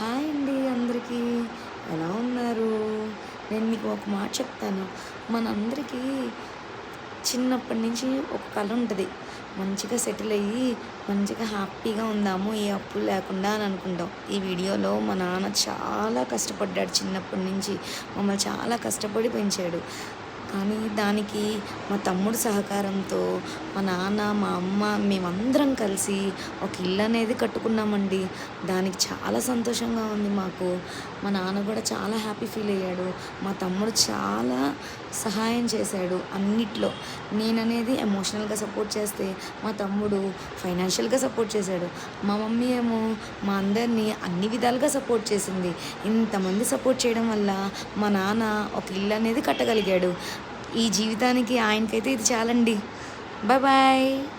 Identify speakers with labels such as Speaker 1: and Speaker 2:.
Speaker 1: Hi అండి అందరికీ. ఎలా ఉన్నారు? నేను మీకు ఒక మాట చెప్తాను. మనందరికీ చిన్నప్పటి నుంచి ఒక కల ఉంటది. మంచిగా సెటిల్ అయ్యి, మంచిగా హ్యాపీగా ఉందాము, ఏ అప్పులు లేకుండా అని అనుకుంటాం. ఈ వీడియోలో మా నాన్న చాలా కష్టపడ్డాడు చిన్నప్పటి నుంచి. మమ్మల్ని చాలా కష్టపడి పెంచాడు. కానీ దానికి మా తమ్ముడు సహకారంతో మా నాన్న, మా అమ్మ మేమందరం కలిసి ఒక ఇల్లు అనేది కట్టుకున్నామండి. దానికి చాలా సంతోషంగా ఉంది మాకు. మా నాన్న కూడా చాలా హ్యాపీ ఫీల్ అయ్యాడు. మా తమ్ముడు చాలా సహాయం చేశాడు అన్నిట్లో. నేననేది ఎమోషనల్గా సపోర్ట్ చేస్తే మా తమ్ముడు ఫైనాన్షియల్గా సపోర్ట్ చేశాడు. మా మమ్మీ ఏమో మా అందరినీ అన్ని విధాలుగా సపోర్ట్ చేసింది. ఇంతమంది సపోర్ట్ చేయడం వల్ల మా నాన్న ఒక ఇల్లు అనేది కట్టగలిగాడు. ఈ జీవితానికి ఆయనకైతే ఇది చాలండి. Bye bye.